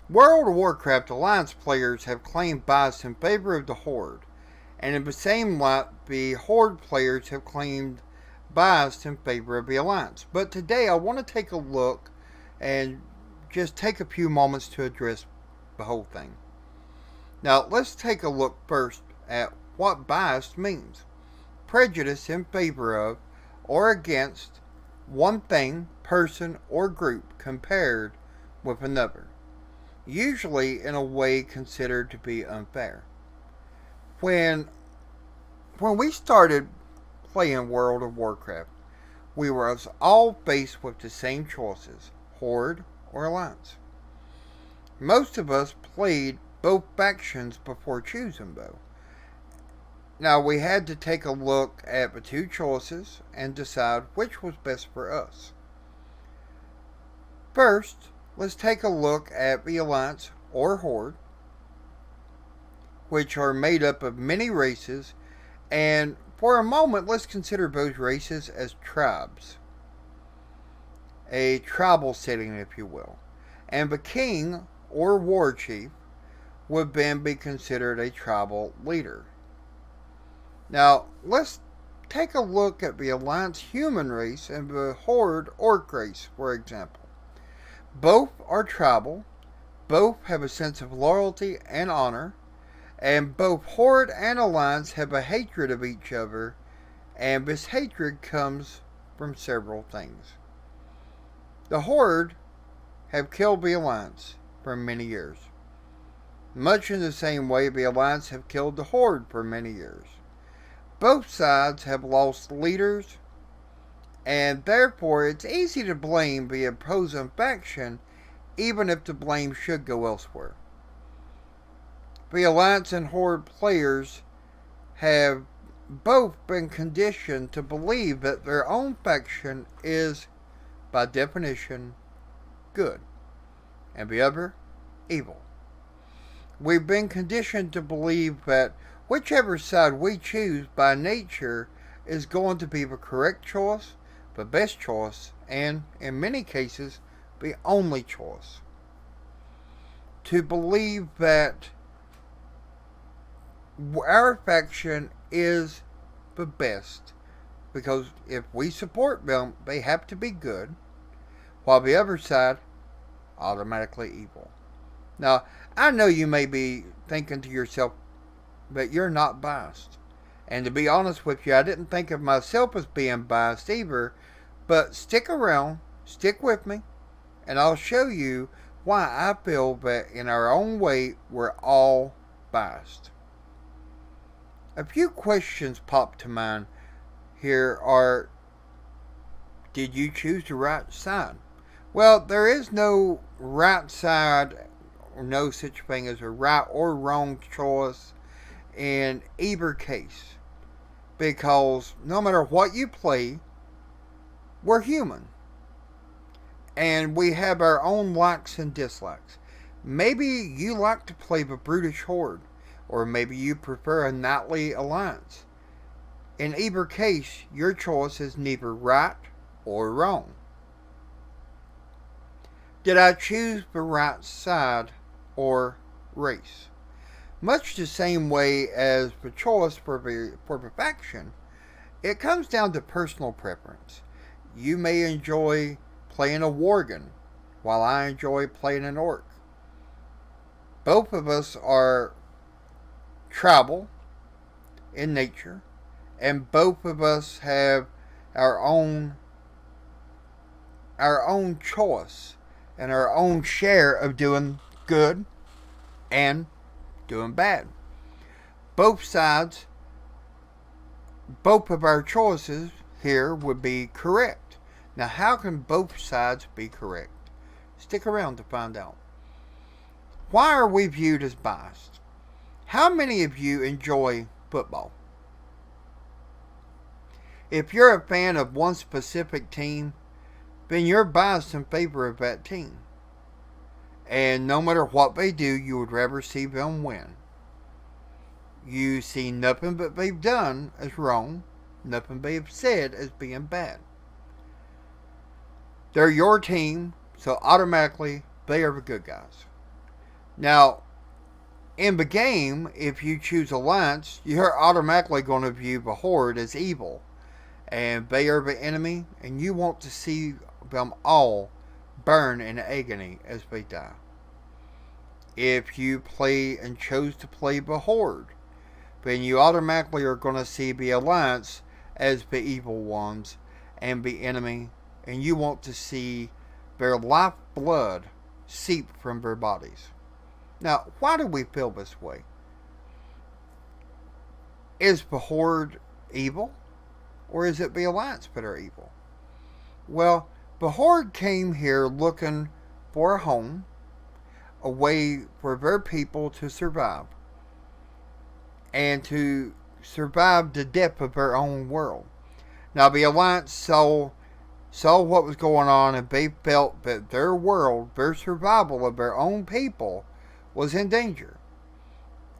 World of Warcraft Alliance players have claimed bias in favor of the Horde, and in the same light, the Horde players have claimed bias in favor of the Alliance. But today I want to take a look and just take a few moments to address the whole thing. Now, let's take a look first at what bias means. Prejudice in favor of or against one thing, person, or group compared with another, usually in a way considered to be unfair. When we started playing World of Warcraft, we were all faced with the same choices, Horde or Alliance. Most of us played both factions before choosing though. Now we had to take a look at the two choices and decide which was best for us. First, let's take a look at the Alliance or Horde, which are made up of many races, and for a moment let's consider those races as tribes. A tribal setting, if you will. And the king or warchief would then be considered a tribal leader. Now, let's take a look at the Alliance human race and the Horde orc race, for example. Both are tribal, both have a sense of loyalty and honor, and both Horde and Alliance have a hatred of each other, and this hatred comes from several things. The Horde have killed the Alliance for many years, much in the same way the Alliance have killed the Horde for many years. Both sides have lost leaders, and therefore it's easy to blame the opposing faction, even if the blame should go elsewhere. The Alliance and Horde players have both been conditioned to believe that their own faction is, by definition, good, and the other, evil. We've been conditioned to believe that whichever side we choose by nature is going to be the correct choice, the best choice, and, in many cases, the only choice. To believe that our faction is the best, because if we support them, they have to be good, while the other side, automatically evil. Now, I know you may be thinking to yourself, but you're not biased. And to be honest with you, I didn't think of myself as being biased either, but stick around, stick with me, and I'll show you why I feel that in our own way, we're all biased. A few questions pop to mind here are, did you choose the right side? Well, there is no right side, or no such thing as a right or wrong choice in either case, because no matter what you play, we're human, and we have our own likes and dislikes. Maybe you like to play the brutish Horde, or maybe you prefer a knightly Alliance. In either case, your choice is neither right or wrong. Did I choose the right side or race? Much the same way as the choice for the faction, it comes down to personal preference. You may enjoy playing a worgen, while I enjoy playing an orc. Both of us are tribal in nature, and both of us have our own choice and our own share of doing good and doing bad. Both sides, both of our choices here would be correct. Now, how can both sides be correct? Stick around to find out. Why are we viewed as biased? How many of you enjoy football? If you're a fan of one specific team, then you're biased in favor of that team. And no matter what they do, you would rather see them win. You see nothing that they've done as wrong, nothing they've said as being bad. They're your team, so automatically they are the good guys. Now, in the game, if you choose Alliance, you're automatically going to view the Horde as evil. And they are the enemy, and you want to see them all burn in agony as they die. If you play and chose to play the Horde, then you automatically are going to see the Alliance as the evil ones and the enemy, and you want to see their lifeblood seep from their bodies. Now, why do we feel this way? Is the Horde evil? Or is it the Alliance that are evil? Well, the Horde came here looking for a home, a way for their people to survive, and to survive the depth of their own world. Now, the Alliance saw what was going on, and they felt that their world, their survival of their own people, was in danger.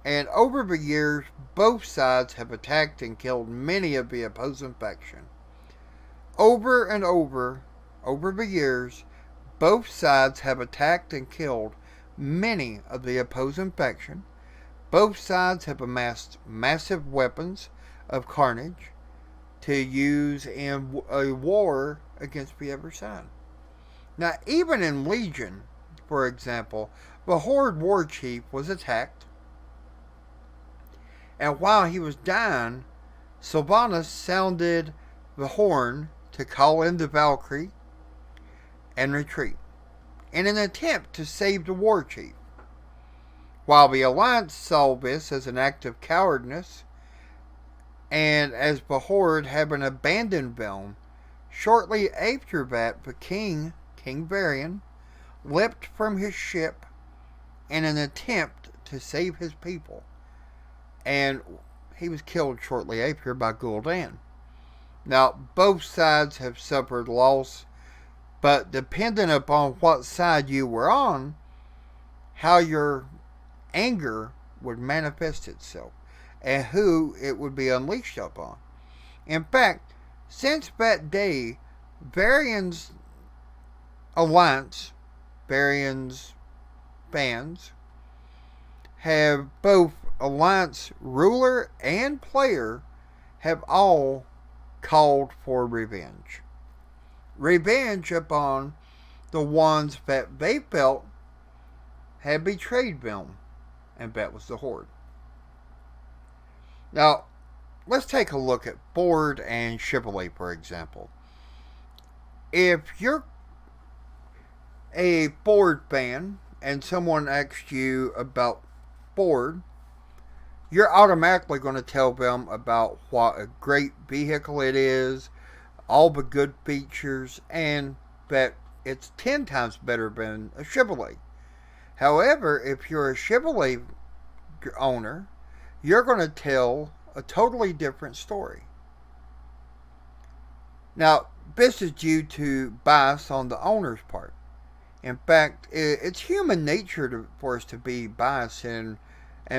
And over the years, both sides have attacked and killed many of the opposing faction. Over and over the years, both sides have attacked and killed many of the opposing faction. Both sides have amassed massive weapons of carnage to use in a war against the other side. Now, even in Legion, for example, the Horde Warchief was attacked, and while he was dying, Sylvanas sounded the horn to call in the Valkyrie and retreat, in an attempt to save the Warchief. While the Alliance saw this as an act of cowardice, and as the Horde having abandoned them, shortly after that the King Varian, leapt from his ship in an attempt to save his people, and he was killed shortly after by Gul'dan. Now, both sides have suffered loss, but depending upon what side you were on, how your anger would manifest itself, and who it would be unleashed upon. In fact, since that day, Varian's Alliance, Varian's fans, have both Alliance ruler and player have all called for revenge. Revenge upon the ones that they felt had betrayed them, and that was the Horde. Now, let's take a look at Board and Chivalry, for example. If you're a Board fan and someone asks you about Board, you're automatically going to tell them about what a great vehicle it is, all the good features, and that it's 10 times better than a Chivalry. However, if you're a Chivalry owner, you're going to tell a totally different story. Now, this is due to bias on the owner's part. In fact, it's human nature for us to be biased and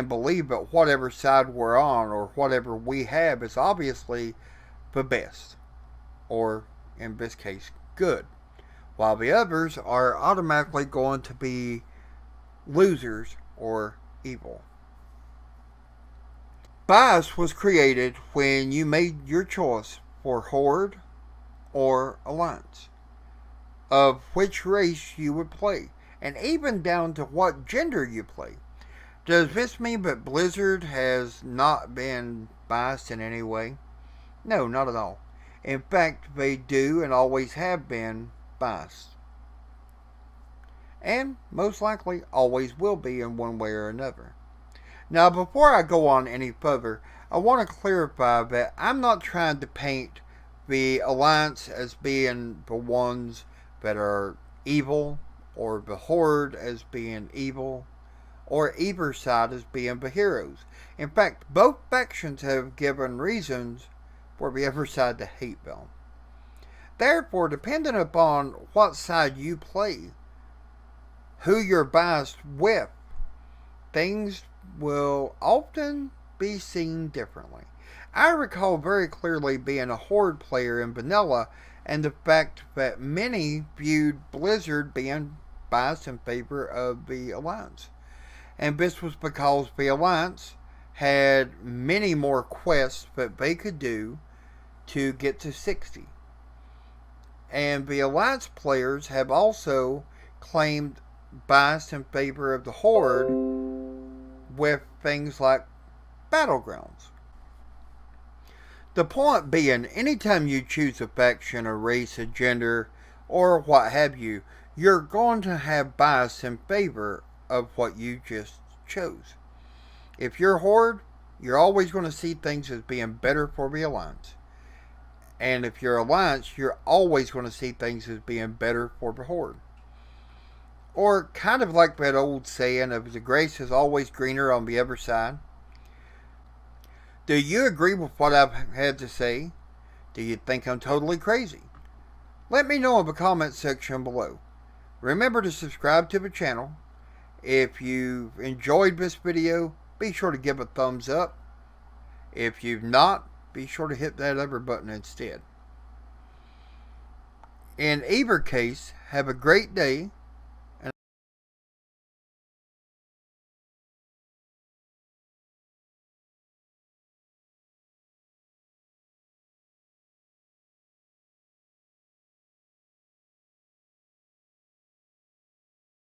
believe that whatever side we're on or whatever we have is obviously the best, or in this case, good, while the others are automatically going to be losers or evil. Bias was created when you made your choice for Horde or Alliance, of which race you would play, and even down to what gender you play. Does this mean that Blizzard has not been biased in any way? No, not at all. In fact, they do and always have been biased. And most likely always will be in one way or another. Now, before I go on any further, I want to clarify that I'm not trying to paint the Alliance as being the ones that are evil, or the Horde as being evil, or either side as being the heroes. In fact, both factions have given reasons for the other side to hate them. Therefore, depending upon what side you play, who you're biased with, things will often be seen differently. I recall very clearly being a Horde player in vanilla, and the fact that many viewed Blizzard being biased in favor of the Alliance. And this was because the Alliance had many more quests that they could do to get to 60. And the Alliance players have also claimed bias in favor of the Horde with things like battlegrounds. The point being, anytime you choose a faction, a race, a gender, or what have you, you're going to have bias in favor of what you just chose. If you're Horde, you're always going to see things as being better for the Alliance. And if you're Alliance, you're always going to see things as being better for the Horde. Or kind of like that old saying of the grass is always greener on the other side. Do you agree with what I've had to say? Do you think I'm totally crazy? Let me know in the comments section below. Remember to subscribe to the channel. If you've enjoyed this video, be sure to give a thumbs up. If you've not, be sure to hit that other button instead. In either case, have a great day,